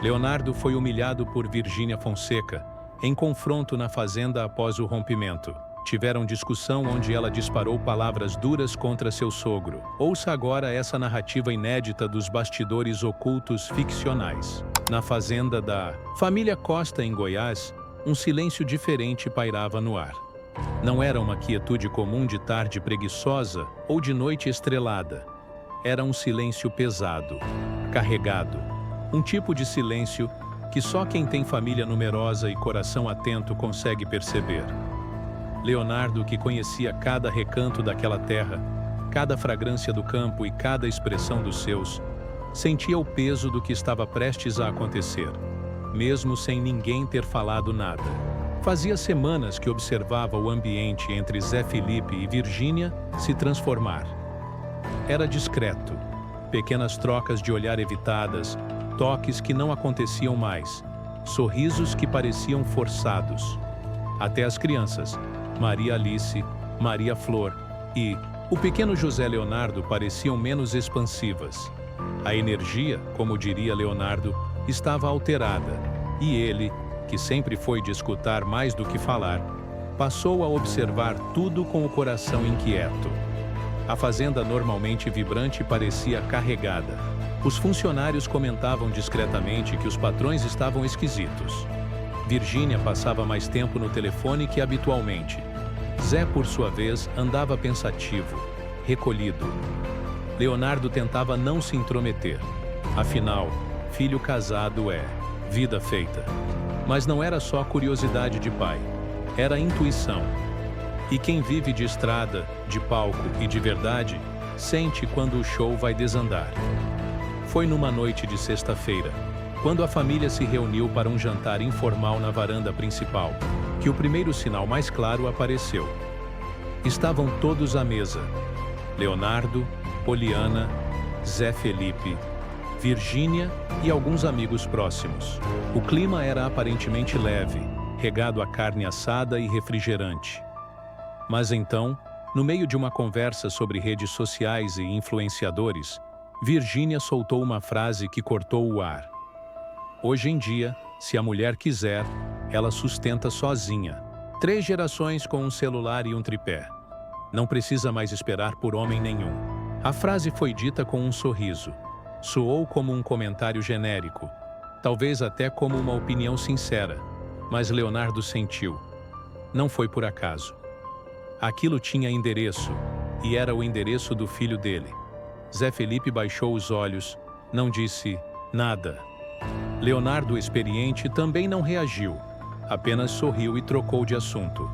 Leonardo foi humilhado por Virgínia Fonseca em confronto na fazenda após o rompimento. Tiveram discussão onde ela disparou palavras duras contra seu sogro. Ouça agora essa narrativa inédita dos bastidores ocultos ficcionais. Na fazenda da família Costa, em Goiás, um silêncio diferente pairava no ar. Não era uma quietude comum de tarde preguiçosa ou de noite estrelada. Era um silêncio pesado, carregado. Um tipo de silêncio que só quem tem família numerosa e coração atento consegue perceber. Leonardo, que conhecia cada recanto daquela terra, cada fragrância do campo e cada expressão dos seus, sentia o peso do que estava prestes a acontecer, mesmo sem ninguém ter falado nada. Fazia semanas que observava o ambiente entre Zé Felipe e Virgínia se transformar. Era discreto, pequenas trocas de olhar evitadas, toques que não aconteciam mais, sorrisos que pareciam forçados. Até as crianças, Maria Alice, Maria Flor e o pequeno José Leonardo pareciam menos expansivas. A energia, como diria Leonardo, estava alterada, e ele, que sempre foi de escutar mais do que falar, passou a observar tudo com o coração inquieto. A fazenda, normalmente vibrante, parecia carregada. Os funcionários comentavam discretamente que os patrões estavam esquisitos. Virgínia passava mais tempo no telefone que habitualmente. Zé, por sua vez, andava pensativo, recolhido. Leonardo tentava não se intrometer. Afinal, filho casado é vida feita. Mas não era só curiosidade de pai, era intuição. E quem vive de estrada, de palco e de verdade, sente quando o show vai desandar. Foi numa noite de sexta-feira, quando a família se reuniu para um jantar informal na varanda principal, que o primeiro sinal mais claro apareceu. Estavam todos à mesa: Leonardo, Poliana, Zé Felipe, Virgínia e alguns amigos próximos. O clima era aparentemente leve, regado a carne assada e refrigerante. Mas então, no meio de uma conversa sobre redes sociais e influenciadores, Virgínia soltou uma frase que cortou o ar. Hoje em dia, se a mulher quiser, ela sustenta sozinha. 3 gerações com um celular e um tripé. Não precisa mais esperar por homem nenhum. A frase foi dita com um sorriso. Soou como um comentário genérico, talvez até como uma opinião sincera, mas Leonardo sentiu. Não foi por acaso. Aquilo tinha endereço, e era o endereço do filho dele. Zé Felipe baixou os olhos, não disse nada. Leonardo, experiente, também não reagiu, apenas sorriu e trocou de assunto.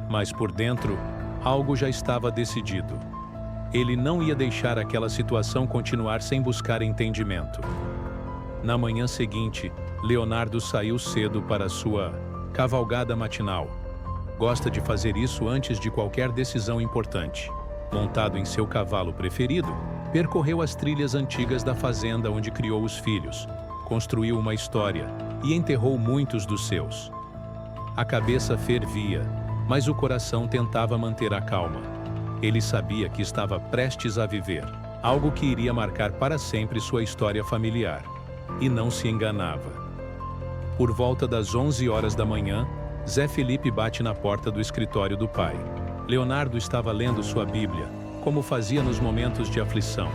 Mas por dentro, algo já estava decidido. Ele não ia deixar aquela situação continuar sem buscar entendimento. Na manhã seguinte, Leonardo saiu cedo para sua cavalgada matinal. Gosta de fazer isso antes de qualquer decisão importante. Montado em seu cavalo preferido, percorreu as trilhas antigas da fazenda onde criou os filhos, construiu uma história e enterrou muitos dos seus. A cabeça fervia, mas o coração tentava manter a calma. Ele sabia que estava prestes a viver, algo que iria marcar para sempre sua história familiar. E não se enganava. Por volta das 11 horas da manhã, Zé Felipe bate na porta do escritório do pai. Leonardo estava lendo sua Bíblia, como fazia nos momentos de aflição.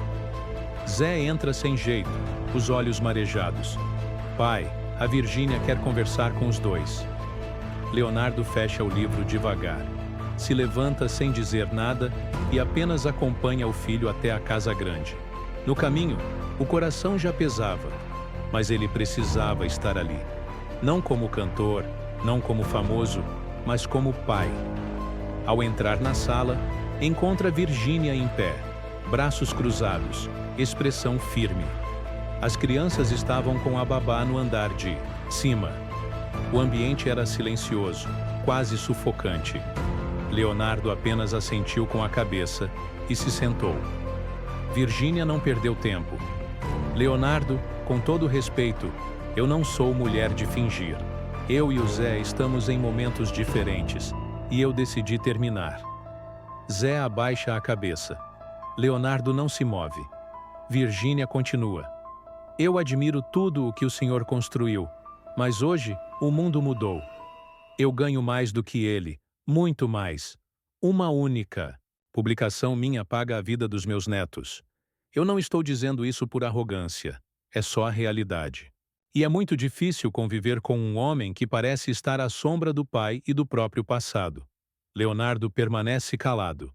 Zé entra sem jeito, os olhos marejados. Pai, a Virgínia quer conversar com os dois. Leonardo fecha o livro devagar. Se levanta sem dizer nada e apenas acompanha o filho até a casa grande. No caminho, o coração já pesava, mas ele precisava estar ali. Não como cantor, não como famoso, mas como pai. Ao entrar na sala, encontra Virgínia em pé, braços cruzados, expressão firme. As crianças estavam com a babá no andar de cima. O ambiente era silencioso, quase sufocante. Leonardo apenas assentiu com a cabeça e se sentou. Virgínia não perdeu tempo. Leonardo, com todo respeito, eu não sou mulher de fingir. Eu e o Zé estamos em momentos diferentes, e eu decidi terminar. Zé abaixa a cabeça. Leonardo não se move. Virgínia continua. Eu admiro tudo o que o senhor construiu, mas hoje o mundo mudou. Eu ganho mais do que ele, muito mais. Uma única publicação minha paga a vida dos meus netos. Eu não estou dizendo isso por arrogância, é só a realidade. E é muito difícil conviver com um homem que parece estar à sombra do pai e do próprio passado. Leonardo permanece calado.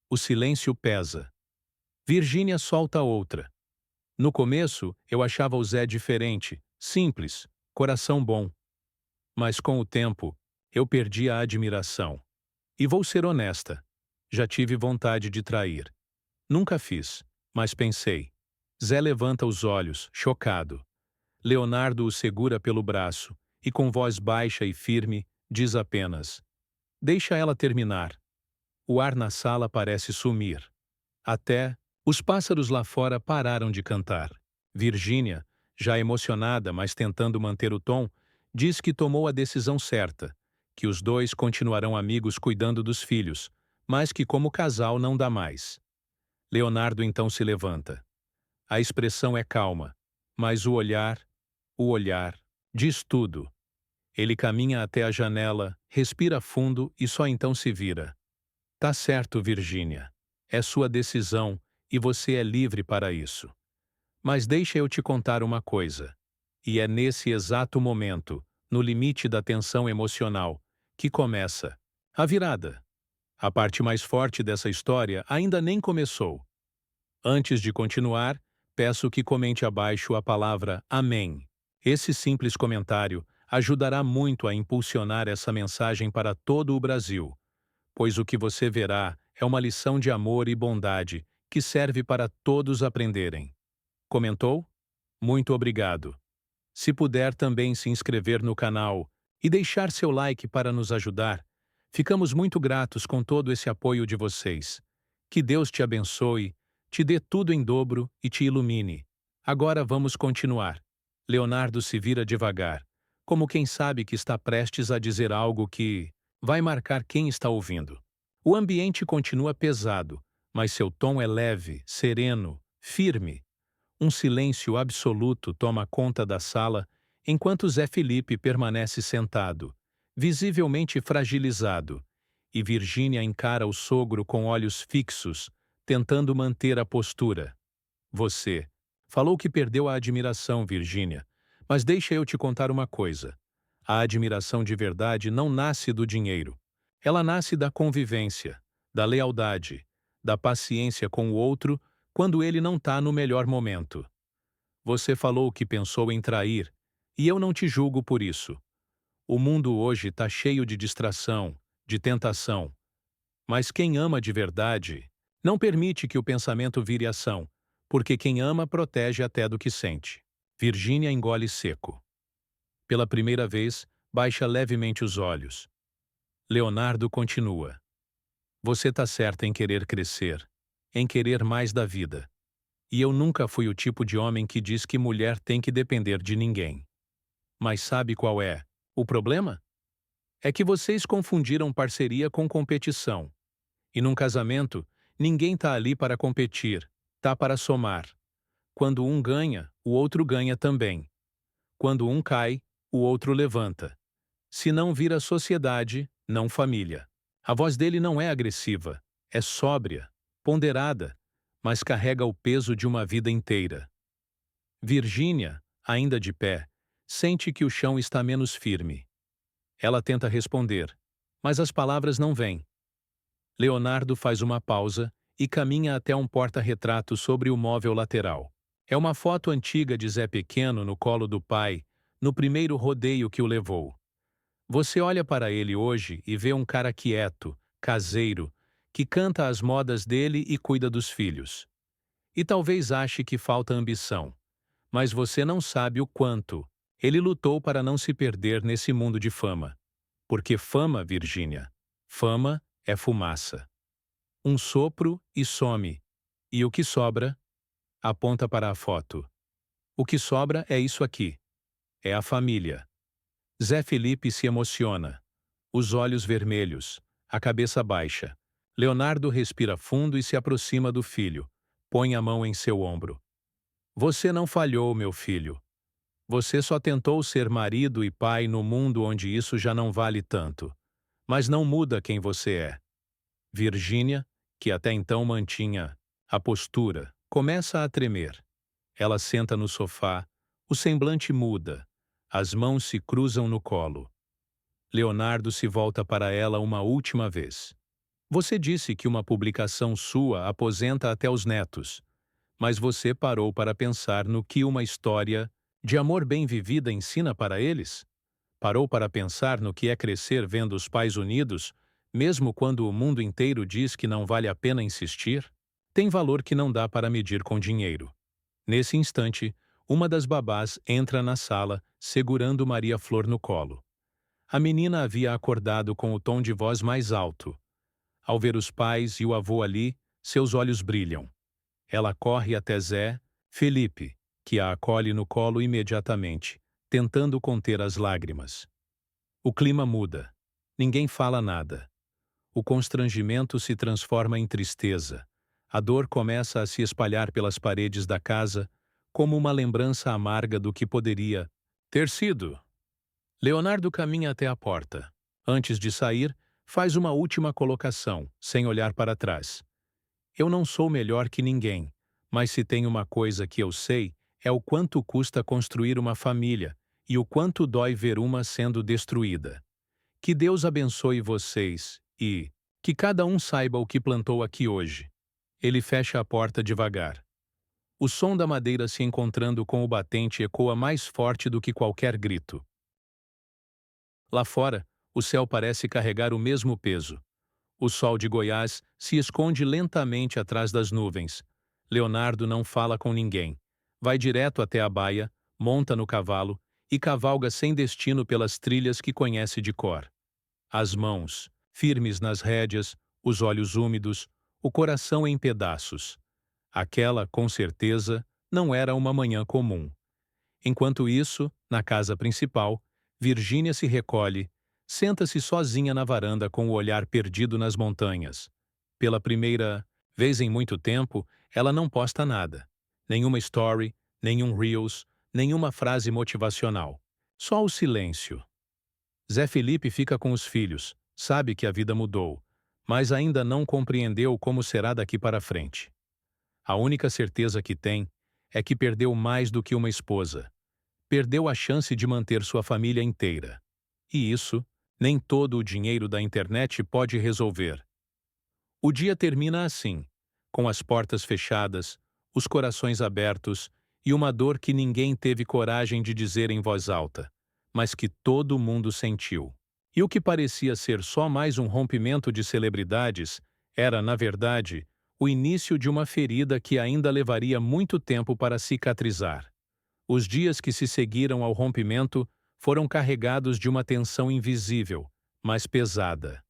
O silêncio pesa. Virgínia solta outra. No começo, eu achava o Zé diferente, simples, coração bom. Mas com o tempo, eu perdi a admiração. E vou ser honesta. Já tive vontade de trair. Nunca fiz, mas pensei. Zé levanta os olhos, chocado. Leonardo o segura pelo braço e, com voz baixa e firme, diz apenas: deixa ela terminar. O ar na sala parece sumir. Até os pássaros lá fora pararam de cantar. Virgínia, já emocionada, mas tentando manter o tom, diz que tomou a decisão certa, que os dois continuarão amigos cuidando dos filhos, mas que como casal não dá mais. Leonardo então se levanta. A expressão é calma, mas o olhar, diz tudo. Ele caminha até a janela, respira fundo e só então se vira. Tá certo, Virgínia. É sua decisão e você é livre para isso. Mas deixa eu te contar uma coisa. E é nesse exato momento, no limite da tensão emocional, que começa a virada. A parte mais forte dessa história ainda nem começou. Antes de continuar, peço que comente abaixo a palavra Amém. Esse simples comentário ajudará muito a impulsionar essa mensagem para todo o Brasil, pois o que você verá é uma lição de amor e bondade que serve para todos aprenderem. Comentou? Muito obrigado. Se puder também se inscrever no canal e deixar seu like para nos ajudar, ficamos muito gratos com todo esse apoio de vocês. Que Deus te abençoe, te dê tudo em dobro e te ilumine. Agora vamos continuar. Leonardo se vira devagar, como quem sabe que está prestes a dizer algo que vai marcar quem está ouvindo. O ambiente continua pesado, mas seu tom é leve, sereno, firme. Um silêncio absoluto toma conta da sala enquanto Zé Felipe permanece sentado, visivelmente fragilizado, e Virgínia encara o sogro com olhos fixos, tentando manter a postura. Você falou que perdeu a admiração, Virgínia, mas deixa eu te contar uma coisa. A admiração de verdade não nasce do dinheiro. Ela nasce da convivência, da lealdade, da paciência com o outro quando ele não está no melhor momento. Você falou que pensou em trair, e eu não te julgo por isso. O mundo hoje está cheio de distração, de tentação. Mas quem ama de verdade não permite que o pensamento vire ação, porque quem ama protege até do que sente. Virgínia engole seco. Pela primeira vez, baixa levemente os olhos. Leonardo continua. Você está certa em querer crescer, em querer mais da vida. E eu nunca fui o tipo de homem que diz que mulher tem que depender de ninguém. Mas sabe qual é o problema? É que vocês confundiram parceria com competição. E num casamento, ninguém tá ali para competir, tá para somar. Quando um ganha, o outro ganha também. Quando um cai, o outro levanta. Se não vira sociedade, não família. A voz dele não é agressiva, é sóbria, ponderada, mas carrega o peso de uma vida inteira. Virgínia, ainda de pé, sente que o chão está menos firme. Ela tenta responder, mas as palavras não vêm. Leonardo faz uma pausa e caminha até um porta-retrato sobre o móvel lateral. É uma foto antiga de Zé pequeno no colo do pai, no primeiro rodeio que o levou. Você olha para ele hoje e vê um cara quieto, caseiro, que canta as modas dele e cuida dos filhos. E talvez ache que falta ambição, mas você não sabe o quanto ele lutou para não se perder nesse mundo de fama. Porque fama, Virgínia, fama é fumaça. Um sopro e some. E o que sobra? Aponta para a foto. O que sobra é isso aqui. É a família. Zé Felipe se emociona. Os olhos vermelhos, a cabeça baixa. Leonardo respira fundo e se aproxima do filho. Põe a mão em seu ombro. Você não falhou, meu filho. Você só tentou ser marido e pai no mundo onde isso já não vale tanto. Mas não muda quem você é. Virgínia, que até então mantinha a postura, começa a tremer. Ela senta no sofá, o semblante muda, as mãos se cruzam no colo. Leonardo se volta para ela uma última vez. Você disse que uma publicação sua aposenta até os netos, mas você parou para pensar no que uma história de amor bem vivida ensina para eles? Parou para pensar no que é crescer vendo os pais unidos, mesmo quando o mundo inteiro diz que não vale a pena insistir? Tem valor que não dá para medir com dinheiro. Nesse instante, uma das babás entra na sala, segurando Maria Flor no colo. A menina havia acordado com o tom de voz mais alto. Ao ver os pais e o avô ali, seus olhos brilham. Ela corre até Zé Felipe, que a acolhe no colo imediatamente, tentando conter as lágrimas. O clima muda. Ninguém fala nada. O constrangimento se transforma em tristeza. A dor começa a se espalhar pelas paredes da casa, como uma lembrança amarga do que poderia ter sido. Leonardo caminha até a porta. Antes de sair, faz uma última colocação, sem olhar para trás. Eu não sou melhor que ninguém, mas se tem uma coisa que eu sei, é o quanto custa construir uma família e o quanto dói ver uma sendo destruída. Que Deus abençoe vocês e que cada um saiba o que plantou aqui hoje. Ele fecha a porta devagar. O som da madeira se encontrando com o batente ecoa mais forte do que qualquer grito. Lá fora, o céu parece carregar o mesmo peso. O sol de Goiás se esconde lentamente atrás das nuvens. Leonardo não fala com ninguém. Vai direto até a baia, monta no cavalo e cavalga sem destino pelas trilhas que conhece de cor. As mãos, firmes nas rédeas, os olhos úmidos, o coração em pedaços. Aquela, com certeza, não era uma manhã comum. Enquanto isso, na casa principal, Virgínia se recolhe, senta-se sozinha na varanda com o olhar perdido nas montanhas. Pela primeira vez em muito tempo, ela não posta nada. Nenhuma story, nenhum reels, nenhuma frase motivacional. Só o silêncio. Zé Felipe fica com os filhos, sabe que a vida mudou, mas ainda não compreendeu como será daqui para frente. A única certeza que tem é que perdeu mais do que uma esposa. Perdeu a chance de manter sua família inteira. E isso, nem todo o dinheiro da internet pode resolver. O dia termina assim, com as portas fechadas, os corações abertos e uma dor que ninguém teve coragem de dizer em voz alta, mas que todo mundo sentiu. E o que parecia ser só mais um rompimento de celebridades era, na verdade, o início de uma ferida que ainda levaria muito tempo para cicatrizar. Os dias que se seguiram ao rompimento foram carregados de uma tensão invisível, mas pesada.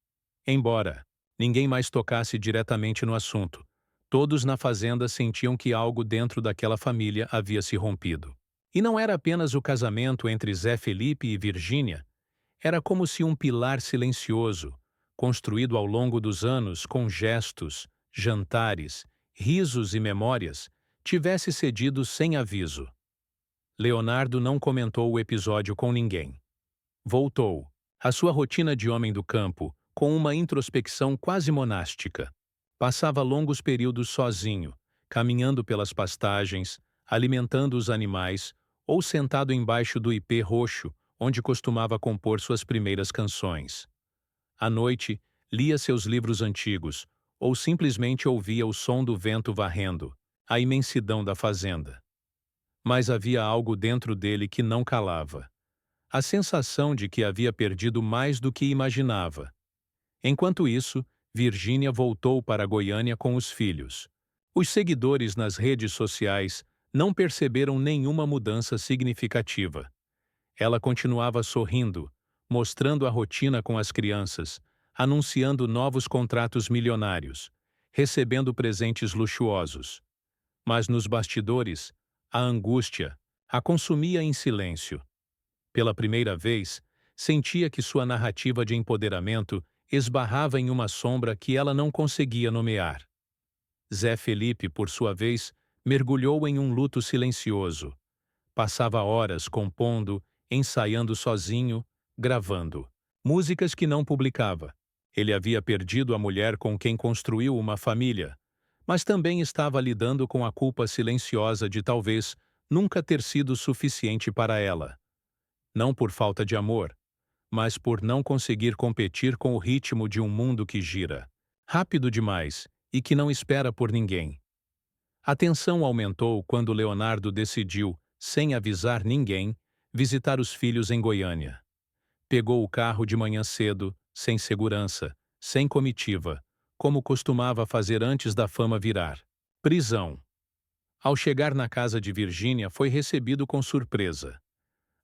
Embora ninguém mais tocasse diretamente no assunto, todos na fazenda sentiam que algo dentro daquela família havia se rompido. E não era apenas o casamento entre Zé Felipe e Virgínia, era como se um pilar silencioso, construído ao longo dos anos com gestos, jantares, risos e memórias, tivesse cedido sem aviso. Leonardo não comentou o episódio com ninguém. Voltou à sua rotina de homem do campo, com uma introspecção quase monástica. Passava longos períodos sozinho, caminhando pelas pastagens, alimentando os animais, ou sentado embaixo do ipê roxo, onde costumava compor suas primeiras canções. À noite, lia seus livros antigos, ou simplesmente ouvia o som do vento varrendo, a imensidão da fazenda. Mas havia algo dentro dele que não calava. A sensação de que havia perdido mais do que imaginava. Enquanto isso, Virgínia voltou para Goiânia com os filhos. Os seguidores nas redes sociais não perceberam nenhuma mudança significativa. Ela continuava sorrindo, mostrando a rotina com as crianças, anunciando novos contratos milionários, recebendo presentes luxuosos. Mas nos bastidores, a angústia a consumia em silêncio. Pela primeira vez, sentia que sua narrativa de empoderamento esbarrava em uma sombra que ela não conseguia nomear. Zé Felipe, por sua vez, Mergulhou em um luto silencioso. Passava horas compondo, ensaiando sozinho, gravando. Músicas que não publicava. Ele havia perdido a mulher com quem construiu uma família, mas também estava lidando com a culpa silenciosa de talvez nunca ter sido suficiente para ela. Não por falta de amor, mas por não conseguir competir com o ritmo de um mundo que gira rápido demais e que não espera por ninguém. A tensão aumentou quando Leonardo decidiu, sem avisar ninguém, visitar os filhos em Goiânia. Pegou o carro de manhã cedo, sem segurança, sem comitiva, como costumava fazer antes da fama virar. Prisão. Ao chegar na casa de Virgínia, foi recebido com surpresa.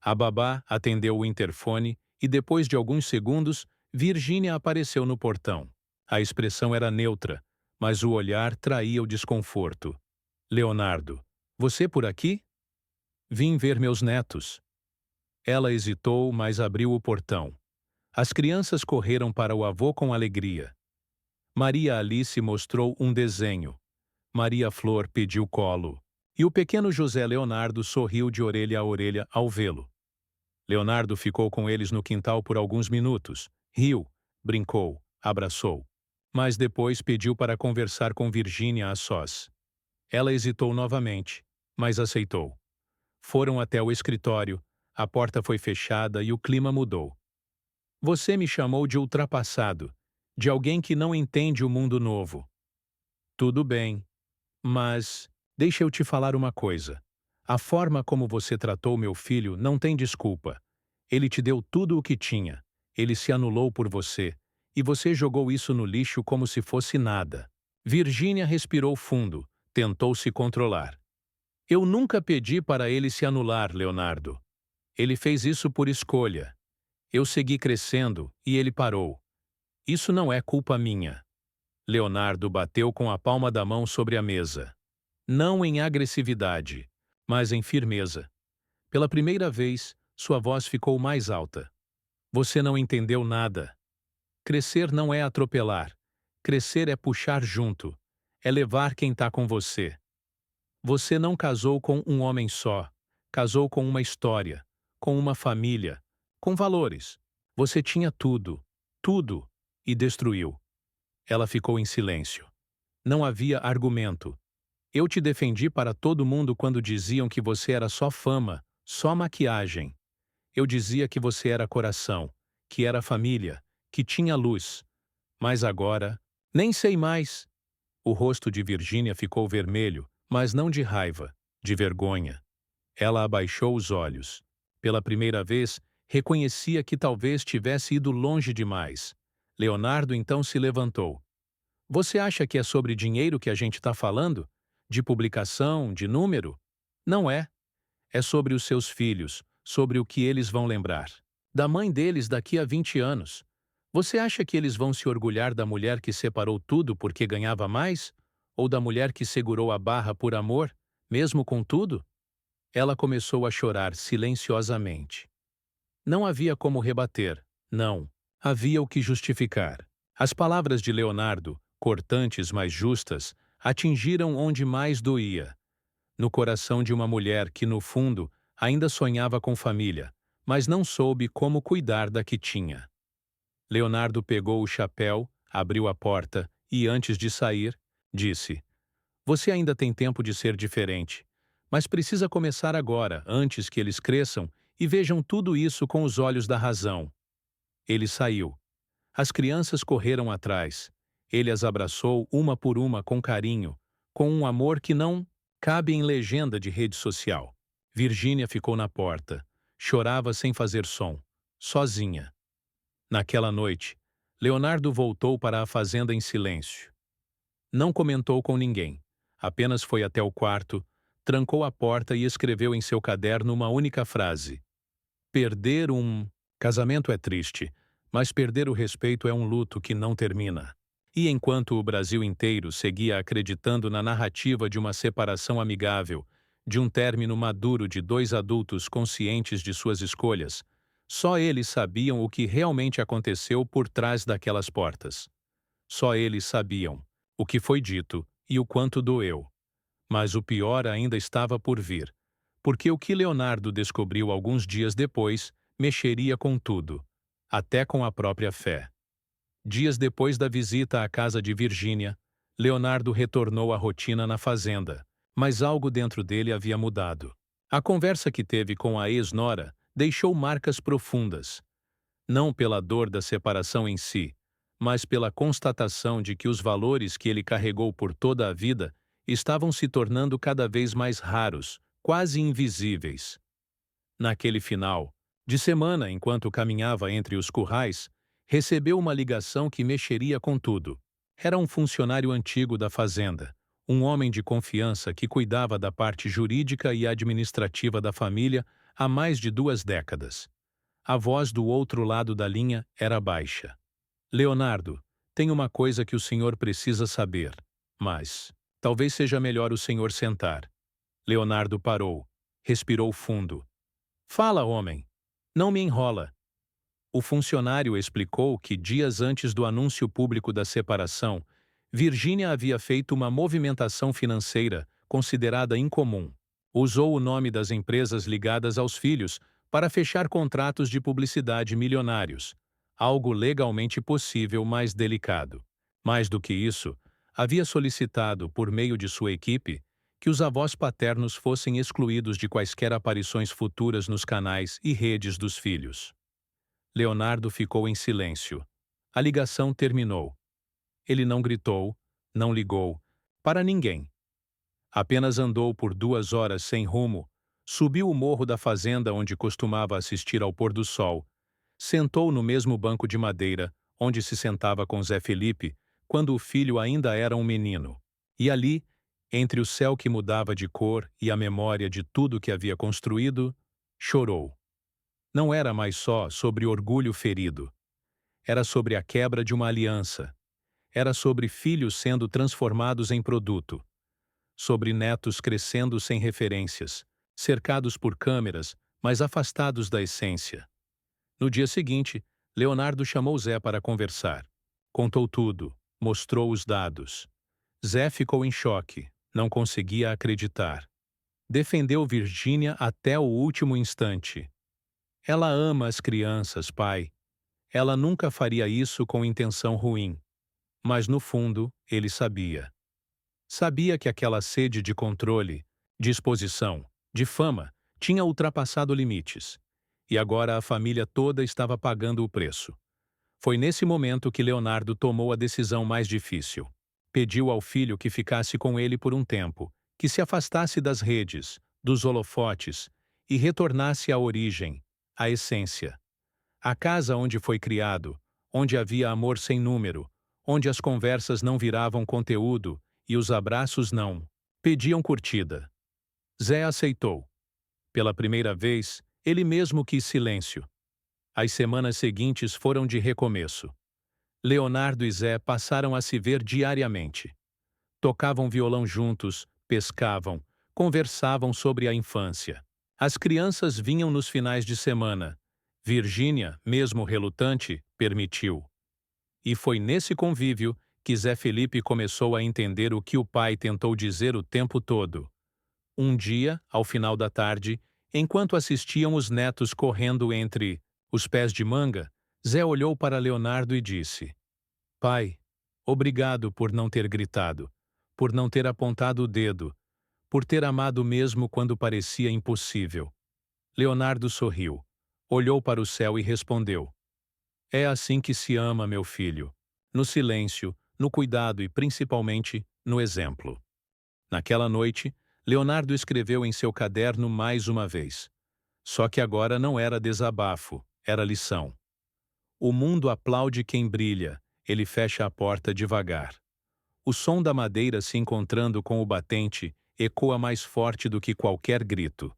A babá atendeu o interfone e, depois de alguns segundos, Virgínia apareceu no portão. A expressão era neutra, mas o olhar traía o desconforto. Leonardo, você por aqui? Vim ver meus netos. Ela hesitou, mas abriu o portão. As crianças correram para o avô com alegria. Maria Alice mostrou um desenho. Maria Flor pediu colo. E o pequeno José Leonardo sorriu de orelha a orelha ao vê-lo. Leonardo ficou com eles no quintal por alguns minutos. Riu, brincou, abraçou. Mas depois pediu para conversar com Virgínia a sós. Ela hesitou novamente, mas aceitou. Foram até o escritório, a porta foi fechada e o clima mudou. Você me chamou de ultrapassado, de alguém que não entende o mundo novo. Tudo bem, mas deixa eu te falar uma coisa. A forma como você tratou meu filho não tem desculpa. Ele te deu tudo o que tinha. Ele se anulou por você, e você jogou isso no lixo como se fosse nada. Virgínia respirou fundo, tentou se controlar. Eu nunca pedi para ele se anular, Leonardo. Ele fez isso por escolha. Eu segui crescendo e ele parou. Isso não é culpa minha. Leonardo bateu com a palma da mão sobre a mesa. Não em agressividade, mas em firmeza. Pela primeira vez, sua voz ficou mais alta. Você não entendeu nada. Crescer não é atropelar. Crescer é puxar junto. É levar quem está com você. Você não casou com um homem só. Casou com uma história, com uma família, com valores. Você tinha tudo, tudo, e destruiu. Ela ficou em silêncio. Não havia argumento. Eu te defendi para todo mundo quando diziam que você era só fama, só maquiagem. Eu dizia que você era coração, que era família, que tinha luz. Mas agora, nem sei mais. O rosto de Virgínia ficou vermelho, mas não de raiva, de vergonha. Ela abaixou os olhos. Pela primeira vez, reconhecia que talvez tivesse ido longe demais. Leonardo então se levantou. Você acha que é sobre dinheiro que a gente está falando? De publicação, de número? Não é. É sobre os seus filhos, sobre o que eles vão lembrar. Da mãe deles daqui a 20 anos. Você acha que eles vão se orgulhar da mulher que separou tudo porque ganhava mais? Ou da mulher que segurou a barra por amor, mesmo com tudo? Ela começou a chorar silenciosamente. Não havia como rebater, não. Havia o que justificar. As palavras de Leonardo, cortantes mas justas, atingiram onde mais doía. No coração de uma mulher que, no fundo, ainda sonhava com família, mas não soube como cuidar da que tinha. Leonardo pegou o chapéu, abriu a porta e, antes de sair, disse: Você ainda tem tempo de ser diferente, mas precisa começar agora, antes que eles cresçam e vejam tudo isso com os olhos da razão. Ele saiu. As crianças correram atrás. Ele as abraçou uma por uma com carinho, com um amor que não cabe em legenda de rede social. Virgínia ficou na porta. Chorava sem fazer som, sozinha. Naquela noite, Leonardo voltou para a fazenda em silêncio. Não comentou com ninguém. Apenas foi até o quarto, trancou a porta e escreveu em seu caderno uma única frase. Perder um casamento é triste, mas perder o respeito é um luto que não termina. E enquanto o Brasil inteiro seguia acreditando na narrativa de uma separação amigável, de um término maduro de dois adultos conscientes de suas escolhas, só eles sabiam o que realmente aconteceu por trás daquelas portas. Só eles sabiam o que foi dito e o quanto doeu. Mas o pior ainda estava por vir, porque o que Leonardo descobriu alguns dias depois mexeria com tudo, até com a própria fé. Dias depois da visita à casa de Virgínia, Leonardo retornou à rotina na fazenda, mas algo dentro dele havia mudado. A conversa que teve com a ex-nora deixou marcas profundas, não pela dor da separação em si, mas pela constatação de que os valores que ele carregou por toda a vida estavam se tornando cada vez mais raros, quase invisíveis. Naquele final de semana, enquanto caminhava entre os currais, recebeu uma ligação que mexeria com tudo. Era um funcionário antigo da fazenda, um homem de confiança que cuidava da parte jurídica e administrativa da família há mais de 2 décadas. A voz do outro lado da linha era baixa. Leonardo, tem uma coisa que o senhor precisa saber, mas talvez seja melhor o senhor sentar. Leonardo parou, respirou fundo. Fala, homem. Não me enrola. O funcionário explicou que dias antes do anúncio público da separação, Virgínia havia feito uma movimentação financeira considerada incomum. Usou o nome das empresas ligadas aos filhos para fechar contratos de publicidade milionários, algo legalmente possível, mas delicado. Mais do que isso, havia solicitado, por meio de sua equipe, que os avós paternos fossem excluídos de quaisquer aparições futuras nos canais e redes dos filhos. Leonardo ficou em silêncio. A ligação terminou. Ele não gritou, não ligou, para ninguém. Apenas andou por 2 horas sem rumo, subiu o morro da fazenda onde costumava assistir ao pôr do sol, sentou no mesmo banco de madeira onde se sentava com Zé Felipe quando o filho ainda era um menino. E ali, entre o céu que mudava de cor e a memória de tudo que havia construído, chorou. Não era mais só sobre orgulho ferido. Era sobre a quebra de uma aliança. Era sobre filhos sendo transformados em produto. Sobre netos crescendo sem referências, cercados por câmeras, mas afastados da essência. No dia seguinte, Leonardo chamou Zé para conversar. Contou tudo, mostrou os dados. Zé ficou em choque, não conseguia acreditar. Defendeu Virgínia até o último instante. Ela ama as crianças, pai. Ela nunca faria isso com intenção ruim. Mas no fundo, ele sabia. Sabia que aquela sede de controle, de exposição, de fama, tinha ultrapassado limites. E agora a família toda estava pagando o preço. Foi nesse momento que Leonardo tomou a decisão mais difícil. Pediu ao filho que ficasse com ele por um tempo, que se afastasse das redes, dos holofotes, e retornasse à origem, à essência. A casa onde foi criado, onde havia amor sem número, onde as conversas não viravam conteúdo e os abraços não pediam curtida. Zé aceitou. Pela primeira vez, ele mesmo quis silêncio. As semanas seguintes foram de recomeço. Leonardo e Zé passaram a se ver diariamente. Tocavam violão juntos, pescavam, conversavam sobre a infância. As crianças vinham nos finais de semana. Virgínia, mesmo relutante, permitiu. E foi nesse convívio que Zé Felipe começou a entender o que o pai tentou dizer o tempo todo. Um dia, ao final da tarde, enquanto assistiam os netos correndo entre os pés de manga, Zé olhou para Leonardo e disse: Pai, obrigado por não ter gritado, por não ter apontado o dedo, por ter amado mesmo quando parecia impossível. Leonardo sorriu, olhou para o céu e respondeu: É assim que se ama, meu filho, no silêncio, no cuidado e principalmente no exemplo. Naquela noite, Leonardo escreveu em seu caderno mais uma vez. Só que agora não era desabafo, era lição. O mundo aplaude quem brilha, ele fecha a porta devagar. O som da madeira se encontrando com o batente ecoa mais forte do que qualquer grito.